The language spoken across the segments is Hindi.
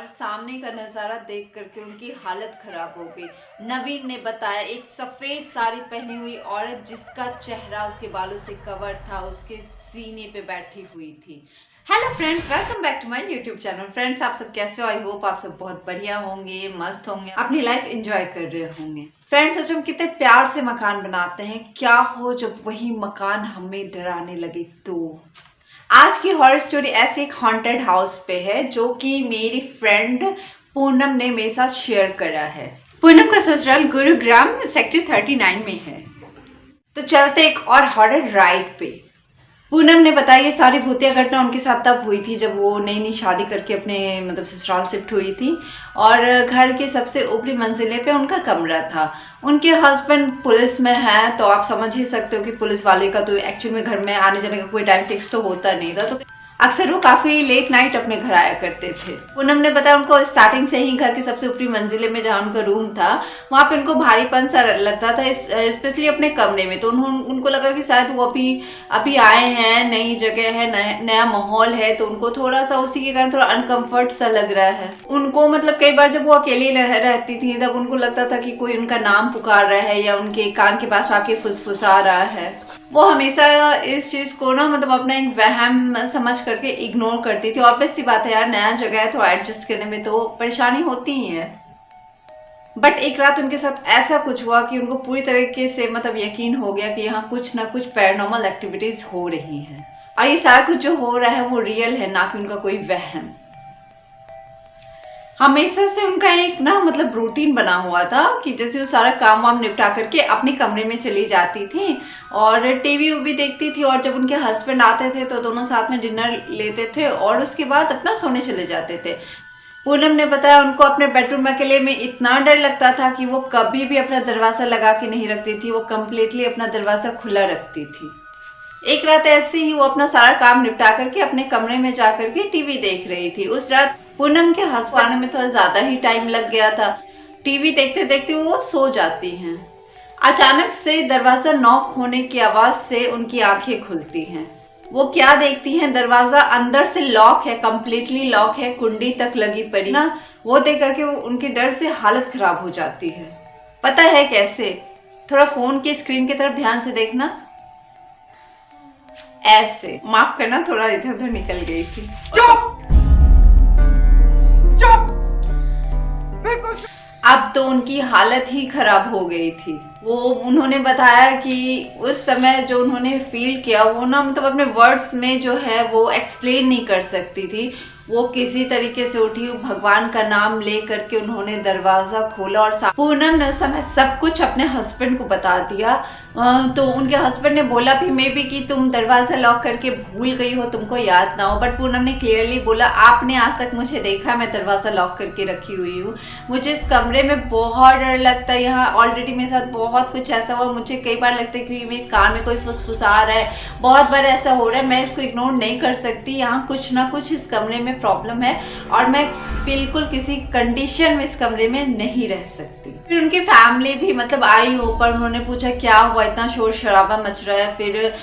और सामने का नज़ारा देख करके उनकी हालत खराब हो गई। नवीन ने बताया एक सफ़ेद साड़ी पहनी हुई औरत जिसका चेहरा उसके बालों से कवर था, उसके सीने पे बैठी हुई थी। Hello friends, welcome back to my YouTube channel. Friends, आप सब कैसे हो? आई होप आप सब बहुत बढ़िया होंगे, मस्त होंगे, अपनी लाइफ एंजॉय कर रहे होंगे। फ्रेंड्स, सोचो हम कितने प्यार से मकान बनाते हैं, क्या हो जब वही मकान हमें डराने लगे तो। आज की हॉरर स्टोरी ऐसे एक हॉन्टेड हाउस पे है जो कि मेरी फ्रेंड पूनम ने मेरे साथ शेयर करा है। पूनम का ससुराल गुरुग्राम सेक्टर 39 में है। तो चलते एक और हॉरर राइड पे। पूनम ने बताया ये सारी भूतिया घटना उनके साथ तब हुई थी जब वो नई नई शादी करके अपने ससुराल शिफ्ट हुई थी और घर के सबसे ऊपरी मंजिले पे उनका कमरा था। उनके हस्बैंड पुलिस में है, तो आप समझ ही सकते हो कि पुलिस वाले का तो एक्चुअल में घर में आने जाने का कोई टाइम फिक्स तो होता नहीं था, तो अक्सर वो काफ़ी लेट नाइट अपने घर आया करते थे। पूनम ने बताया उनको स्टार्टिंग से ही घर के सबसे ऊपरी मंजिले में जहाँ उनका रूम था वहाँ पे उनको भारीपन सा लगता था, स्पेशली अपने कमरे में। तो उनको लगा कि शायद वो अभी आए हैं, नई जगह है, नया माहौल है, तो उनको थोड़ा सा उसी के कारण थोड़ा अनकम्फर्ट सा लग रहा है उनको। कई बार जब वो अकेली रहती थी तब उनको लगता था कि कोई उनका नाम पुकार रहा है या उनके कान के पास आके फुसफुसा रहा है। वो हमेशा इस चीज़ को अपना एक वहम समझ करके इग्नोर करती थी। ऑब्वियस सी बात है यार, नया जगह है तो एडजस्ट करने में तो परेशानी होती ही है। बट एक रात उनके साथ ऐसा कुछ हुआ कि उनको पूरी तरीके से यकीन हो गया कि यहाँ कुछ ना कुछ पैरानॉर्मल एक्टिविटीज हो रही हैं और ये सारा कुछ जो हो रहा है वो रियल है, ना कि उनका कोई वहम। हमेशा से उनका एक रूटीन बना हुआ था कि जैसे वो सारा काम वाम निपटा करके अपने कमरे में चली जाती थी और टीवी भी देखती थी, और जब उनके हस्बैंड आते थे तो दोनों साथ में डिनर लेते थे और उसके बाद अपना सोने चले जाते थे। पूनम ने बताया उनको अपने बेडरूम अकेले में इतना डर लगता था कि वो कभी भी अपना दरवाज़ा लगा के नहीं रखती थी, वो कम्प्लीटली अपना दरवाज़ा खुला रखती थी। एक रात ऐसे ही वो अपना सारा काम निपटा करके अपने कमरे में जा करके टीवी देख रही थी। उस रात पूनम के हस्बैंड आने में थोड़ा ज़्यादा ही टाइम लग गया था। टीवी देखते देखते वो सो जाती हैं। अचानक से दरवाज़ा नॉक होने की आवाज़ से उनकी आंखें खुलती हैं। वो क्या देखती हैं, दरवाज़ा अंदर से लॉक है, कम्प्लीटली लॉक है, कुंडी तक लगी पड़ी ना। वो देख करके उनके डर से हालत खराब हो जाती है। पता है कैसे? थोड़ा फ़ोन की स्क्रीन की तरफ ध्यान से देखना। ऐसे, माफ करना थोड़ा इधर उधर निकल गई थी। अब तो उनकी हालत ही खराब हो गई थी। उन्होंने बताया कि उस समय जो उन्होंने फील किया वो अपने वर्ड्स में जो है वो एक्सप्लेन नहीं कर सकती थी। वो किसी तरीके से उठी, भगवान का नाम ले करके उन्होंने दरवाज़ा खोला और पूनम ने उस समय सब कुछ अपने हस्बैंड को बता दिया। तो उनके हस्बैंड ने बोला भी मे बी कि तुम दरवाज़ा लॉक करके भूल गई हो, तुमको याद ना हो। बट पूनम ने क्लियरली बोला आपने आज तक मुझे देखा, मैं दरवाज़ा लॉक करके रखी हुई हूँ। मुझे इस कमरे में बहुत डर लगता है। यहाँ ऑलरेडी मेरे साथ बहुत कुछ ऐसा हुआ, मुझे कई बार लगता है कि मेरे कान में कोई फुसफुसा रहा है, बहुत बार ऐसा हो रहा है, मैं इसको इग्नोर नहीं कर सकती। यहाँ कुछ ना कुछ इस कमरे में प्रॉब्लम है और मैं बिल्कुल किसी कंडीशन में इस कमरे में नहीं रह सकती। फिर उनकी फैमिली भी आई ऊपर, उन्होंने पूछा क्या हुआ, इतना शोर शराबा मच रहा है। फिर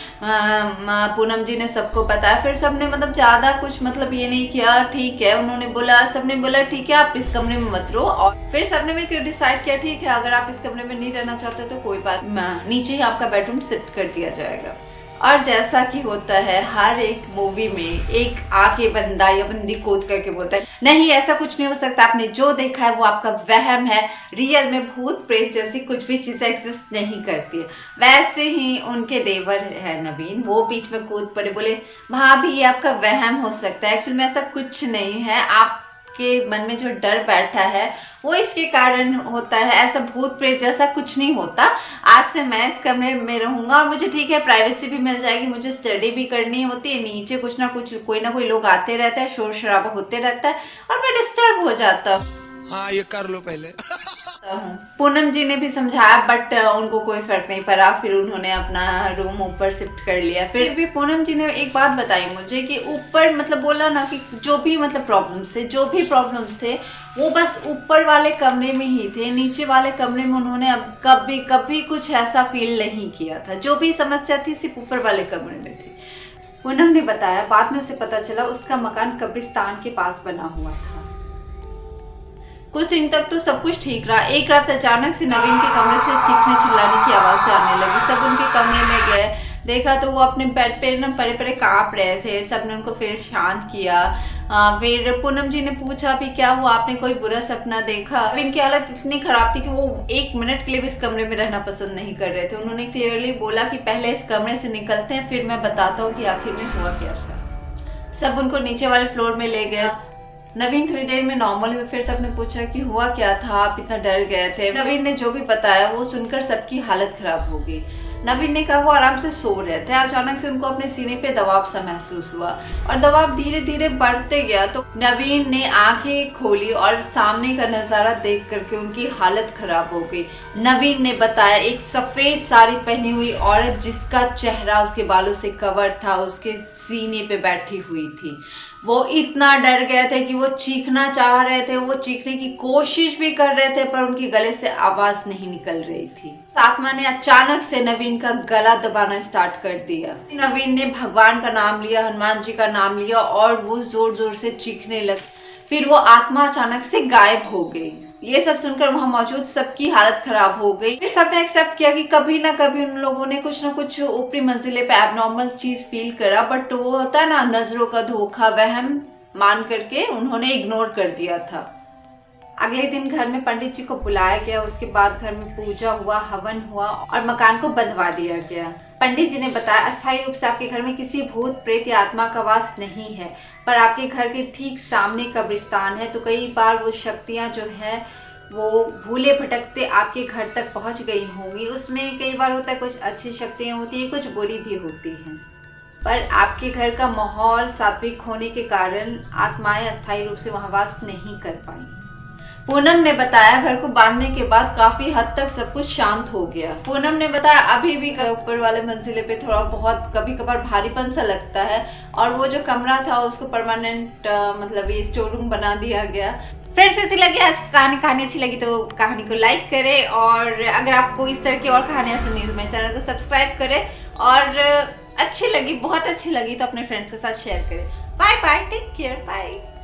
पूनम जी ने सबको बताया। फिर सबने ज़्यादा कुछ ये नहीं किया, ठीक है उन्होंने बोला, सबने बोला ठीक है आप इस कमरे में मत रहो। और फिर सबने मिलकर डिसाइड किया ठीक है अगर आप इस कमरे में नहीं रहना चाहते तो कोई बात, नीचे ही आपका बेडरूम शिफ्ट कर दिया जाएगा। और जैसा कि होता है हर एक मूवी में, एक आके बंदा या बंदी कूद करके बोलता है नहीं ऐसा कुछ नहीं हो सकता, आपने जो देखा है वो आपका वहम है, रियल में भूत प्रेत जैसी कुछ भी चीज़ें एग्जिस्ट नहीं करती है। वैसे ही उनके देवर है नवीन, वो बीच में कूद पड़े, बोले भाभी ये आपका वहम हो सकता है, एक्चुअली में ऐसा कुछ नहीं है, आपके मन में जो डर बैठा है वो इसके कारण होता है, ऐसा भूत प्रेत जैसा कुछ नहीं होता। आज से मैं इस कमरे में रहूंगा और मुझे ठीक है प्राइवेसी भी मिल जाएगी, मुझे स्टडी भी करनी होती है, नीचे कुछ ना कुछ कोई ना कोई लोग आते रहता है, शोर शराबा होते रहता है और मैं डिस्टर्ब हो जाता हूँ। हाँ ये कर लो पहले। पूनम जी ने भी समझाया बट उनको कोई फर्क नहीं पड़ा। फिर उन्होंने अपना रूम ऊपर शिफ्ट कर लिया। फिर भी पूनम जी ने एक बात बताई मुझे कि ऊपर बोला ना कि जो भी प्रॉब्लम्स थे वो बस ऊपर वाले कमरे में ही थे, नीचे वाले कमरे में उन्होंने अब कभी कुछ ऐसा फील नहीं किया था। जो भी समस्या थी सिर्फ ऊपर वाले कमरे में थी। पूनम ने बताया बाद में उसे पता चला उसका मकान कब्रिस्तान के पास बना हुआ था। कुछ दिन तक तो सब कुछ ठीक रहा। एक रात अचानक से नवीन के कमरे से चीखने चिल्लाने की आवाज़ आने लगी। सब उनके कमरे में गए, देखा तो वो अपने बेड पे ना परे परे काँप रहे थे। सबने उनको फिर शांत किया। फिर पूनम जी ने पूछा भी क्या हुआ, आपने कोई बुरा सपना देखा? नवीन की हालत इतनी खराब थी कि वो 1 मिनट के लिए भी इस कमरे में रहना पसंद नहीं कर रहे थे। उन्होंने क्लियरली बोला कि पहले इस कमरे से निकलते हैं, फिर मैं बताता हूँ कि आखिर में हुआ क्या था। सब उनको नीचे वाले फ्लोर में ले गए। नवीन थोड़ी देर में नॉर्मल हुए। फिर सबने पूछा कि हुआ क्या था, आप इतना डर गए थे? नवीन ने जो भी बताया वो सुनकर सबकी हालत खराब हो गई। नवीन ने कहा वो आराम से सो रहे थे, अचानक से उनको अपने सीने पे दबाव सा महसूस हुआ और दबाव धीरे धीरे बढ़ते गया। तो नवीन ने आंखें खोली और सामने का नजारा देख करके उनकी हालत खराब हो गई। नवीन ने बताया एक सफेद साड़ी पहनी हुई औरत जिसका चेहरा उसके बालों से कवर था, उसके सीने पे बैठी हुई थी। वो इतना डर गए थे कि वो चीखना चाह रहे थे, वो चीखने की कोशिश भी कर रहे थे पर उनके गले से आवाज नहीं निकल रही थी। आत्मा ने अचानक से नवीन का गला दबाना स्टार्ट कर दिया। नवीन ने भगवान का नाम लिया, हनुमान जी का नाम लिया और वो जोर जोर से चीखने लगे। फिर वो आत्मा अचानक से गायब हो गई। ये सब सुनकर वहां मौजूद सबकी हालत खराब हो गई। फिर सबने एक्सेप्ट किया कि कभी ना कभी उन लोगों ने कुछ ना कुछ ऊपरी मंजिले पे एबनॉर्मल चीज फील करा, बट वो होता है ना नजरों का धोखा, वहम मान करके उन्होंने इग्नोर कर दिया था। अगले दिन घर में पंडित जी को बुलाया गया। उसके बाद घर में पूजा हुआ, हवन हुआ और मकान को बंधवा दिया गया। पंडित जी ने बताया अस्थायी रूप से आपके घर में किसी भूत प्रेत या आत्मा का वास नहीं है, पर आपके घर के ठीक सामने कब्रिस्तान है। तो कई बार वो शक्तियाँ जो है वो भूले भटकते आपके घर तक पहुँच गई होंगी। उसमें कई बार होता है कुछ अच्छी शक्तियाँ होती हैं, कुछ बुरी भी होती हैं, पर आपके घर का माहौल सात्विक होने के कारण आत्माएं अस्थायी रूप से वहाँ वास नहीं कर पाई। पूनम ने बताया घर को बांधने के बाद काफी हद तक सब कुछ शांत हो गया। पूनम ने बताया अभी भी ऊपर वाले मंजिले पे थोड़ा बहुत कभी कभार भारीपन सा लगता है और वो जो कमरा था उसको परमानेंट मतलब ये स्टोर रूम बना दिया गया। फ्रेंड्स ऐसी लगी आज कहानी अच्छी लगी तो कहानी को लाइक करें और अगर आपको इस तरह की और कहानियां सुननी है तो मेरे चैनल को सब्सक्राइब करें और अच्छी लगी, बहुत अच्छी लगी तो अपने फ्रेंड्स के साथ शेयर करें। Bye bye, take care, bye.